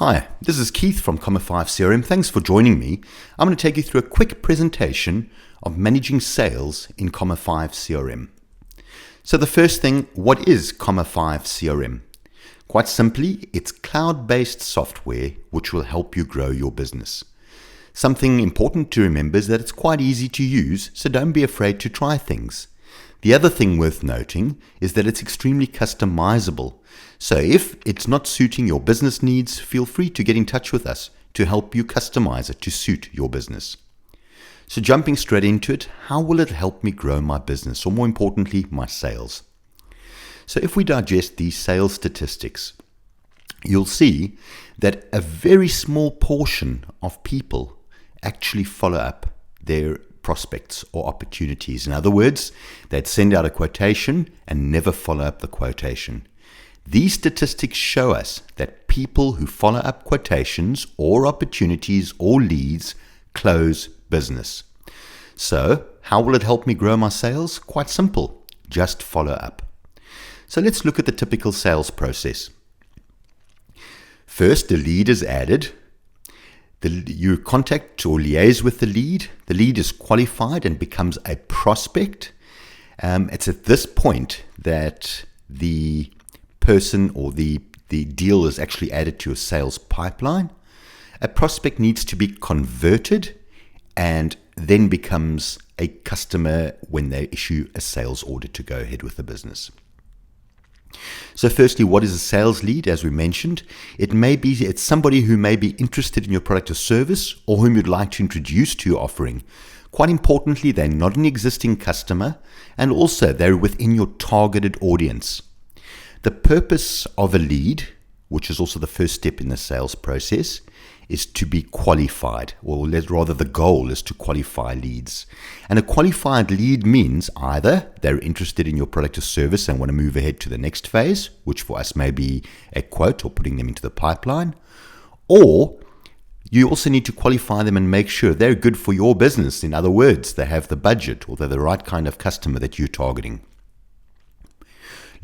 Hi, this is Keith from Comma5 CRM. Thanks for joining me. I'm going to take you through a quick presentation of managing sales in Comma5 CRM. So the first thing, what is Comma5 CRM? Quite simply, it's cloud-based software which will help you grow your business. Something important to remember is that it's quite easy to use, so don't be afraid to try things. The other thing worth noting is that it's extremely customizable. So if it's not suiting your business needs, feel free to get in touch with us to help you customize it to suit your business. So jumping straight into it, how will it help me grow my business, or more importantly, my sales? So if we digest these sales statistics, you'll see that a very small portion of people actually follow up their prospects or opportunities. In other words, they'd send out a quotation and never follow up the quotation. These statistics show us that people who follow up quotations or opportunities or leads close business. So, how will it help me grow my sales? Quite simple, just follow up. So let's look at the typical sales process. First, the lead is added. You contact or liaise with the lead. The lead is qualified and becomes a prospect. It's at this point that the person or the deal is actually added to a sales pipeline. A prospect needs to be converted and then becomes a customer when they issue a sales order to go ahead with the business. So firstly, what is a sales lead? As we mentioned, it's somebody who may be interested in your product or service or whom you'd like to introduce to your offering. Quite importantly, they're not an existing customer, and also they're within your targeted audience. The purpose of a lead, which is also the first step in the sales process, is to be qualified, or rather the goal is to qualify leads. And a qualified lead means either they're interested in your product or service and want to move ahead to the next phase, which for us may be a quote or putting them into the pipeline, or you also need to qualify them and make sure they're good for your business. In other words, they have the budget or they're the right kind of customer that you're targeting.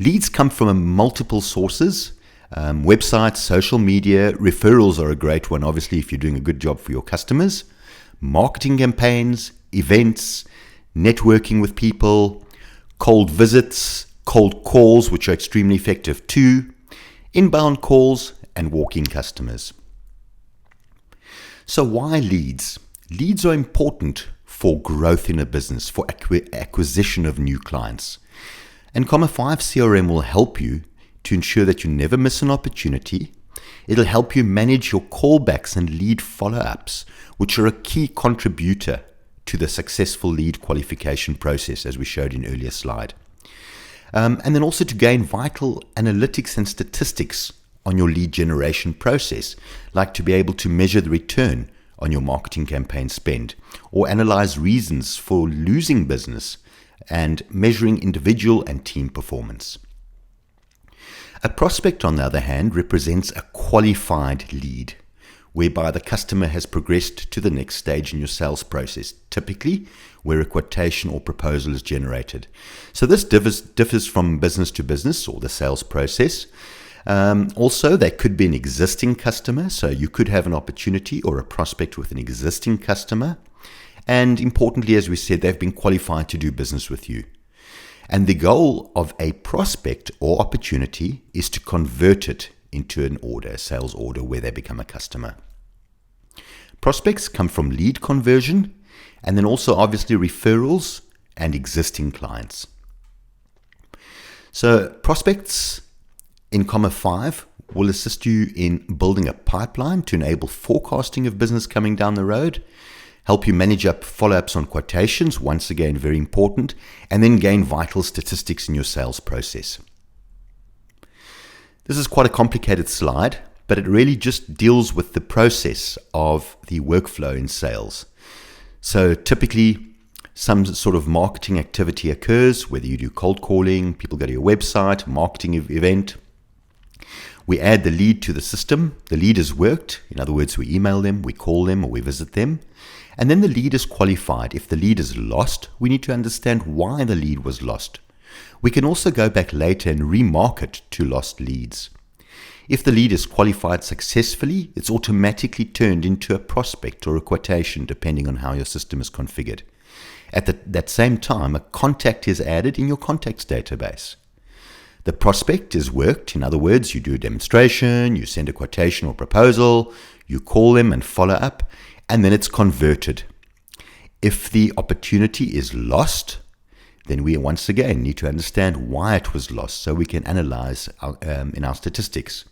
Leads come from multiple sources. Websites, social media, referrals are a great one, obviously, if you're doing a good job for your customers. Marketing campaigns, events, networking with people, cold visits, cold calls, which are extremely effective too, inbound calls, and walk-in customers. So why leads? Leads are important for growth in a business, for acquisition of new clients. And Comma5 CRM will help you to ensure that you never miss an opportunity. It'll help you manage your callbacks and lead follow-ups, which are a key contributor to the successful lead qualification process, as we showed in earlier slide. And then also to gain vital analytics and statistics on your lead generation process, like to be able to measure the return on your marketing campaign spend, or analyze reasons for losing business, and measuring individual and team performance. A prospect, on the other hand, represents a qualified lead, whereby the customer has progressed to the next stage in your sales process, typically where a quotation or proposal is generated. So this differs from business to business or the sales process. Also, they could be an existing customer, so you could have an opportunity or a prospect with an existing customer. And importantly, as we said, they've been qualified to do business with you. And the goal of a prospect or opportunity is to convert it into an order, a sales order, where they become a customer. Prospects come from lead conversion, and then also obviously referrals and existing clients. So prospects in Comma5 will assist you in building a pipeline to enable forecasting of business coming down the road, help you manage up follow-ups on quotations, once again very important, and then gain vital statistics in your sales process. This is quite a complicated slide, but it really just deals with the process of the workflow in sales. So typically, some sort of marketing activity occurs, whether you do cold calling, people go to your website, marketing event. We add the lead to the system. The lead is worked. In other words, we email them, we call them, or we visit them. And then the lead is qualified. If the lead is lost, we need to understand why the lead was lost. We can also go back later and remarket to lost leads. If the lead is qualified successfully, it's automatically turned into a prospect or a quotation, depending on how your system is configured. At that same time, a contact is added in your contacts database. The prospect is worked. In other words, you do a demonstration, you send a quotation or proposal, you call them and follow up, and then it's converted. If the opportunity is lost, then we once again need to understand why it was lost so we can analyze in our statistics.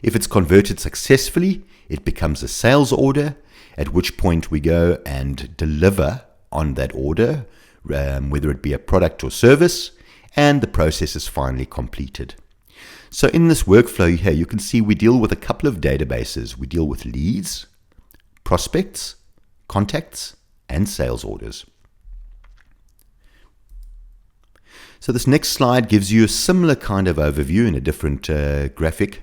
If it's converted successfully, it becomes a sales order, at which point we go and deliver on that order, whether it be a product or service, and the process is finally completed. So in this workflow here, you can see we deal with a couple of databases. We deal with leads, prospects, contacts, and sales orders. So this next slide gives you a similar kind of overview in a different graphic,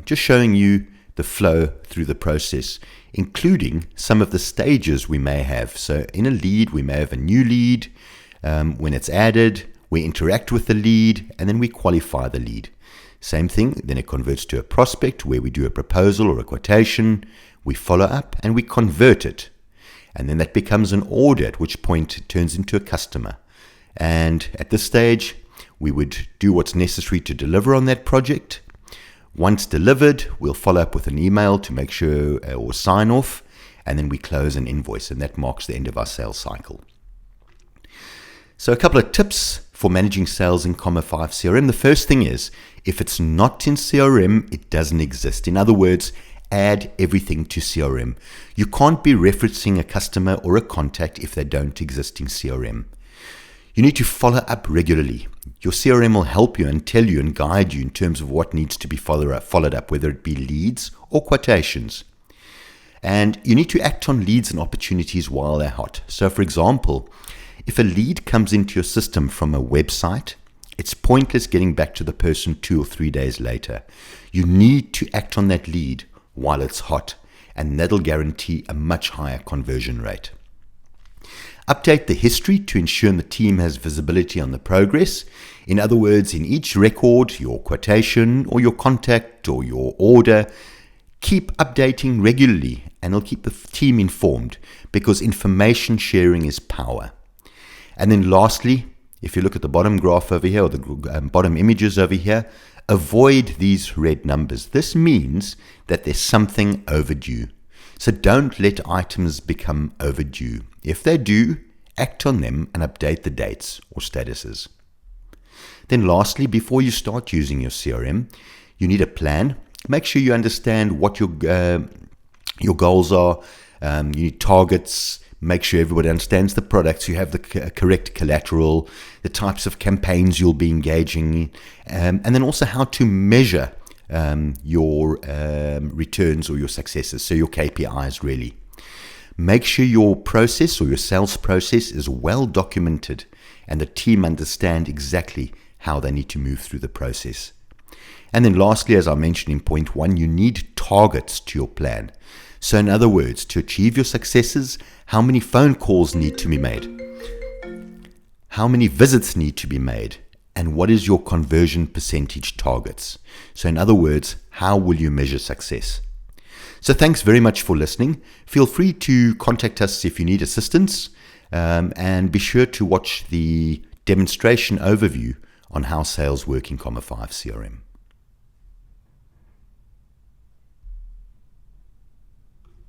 just showing you the flow through the process, including some of the stages we may have. So in a lead, we may have a new lead. When it's added, we interact with the lead, and then we qualify the lead. Same thing, then it converts to a prospect where we do a proposal or a quotation, we follow up, and we convert it. And then that becomes an order, at which point it turns into a customer. And at this stage, we would do what's necessary to deliver on that project. Once delivered, we'll follow up with an email to make sure or sign off, and then we close an invoice, and that marks the end of our sales cycle. So a couple of tips for managing sales in Comma5 CRM. The first thing is, if it's not in CRM, it doesn't exist. In other words, add everything to CRM. You can't be referencing a customer or a contact if they don't exist in CRM. You need to follow up regularly. Your CRM will help you and tell you and guide you in terms of what needs to be followed up, whether it be leads or quotations. And you need to act on leads and opportunities while they're hot. So for example, if a lead comes into your system from a website, it's pointless getting back to the person 2 or 3 days later. You need to act on that lead while it's hot, and that'll guarantee a much higher conversion rate. Update the history to ensure the team has visibility on the progress. In other words, in each record, your quotation or your contact or your order, keep updating regularly, and it'll keep the team informed, because information sharing is power. And then lastly, if you look at the bottom graph over here, or the bottom images over here, avoid these red numbers. This means that there's something overdue. So don't let items become overdue. If they do, act on them and update the dates or statuses. Then lastly, before you start using your CRM, you need a plan. Make sure you understand what your goals are. You need targets. Make sure everybody understands the products. You have the correct collateral, the types of campaigns you'll be engaging in, and then also how to measure your returns or your successes, so your KPIs really. Make sure your process or your sales process is well documented and the team understand exactly how they need to move through the process. And then lastly, as I mentioned in point 1, you need targets to your plan. So in other words, to achieve your successes, how many phone calls need to be made? How many visits need to be made? And what is your conversion percentage targets? So in other words, how will you measure success? So thanks very much for listening. Feel free to contact us if you need assistance, and be sure to watch the demonstration overview on how sales work in Comma5 CRM.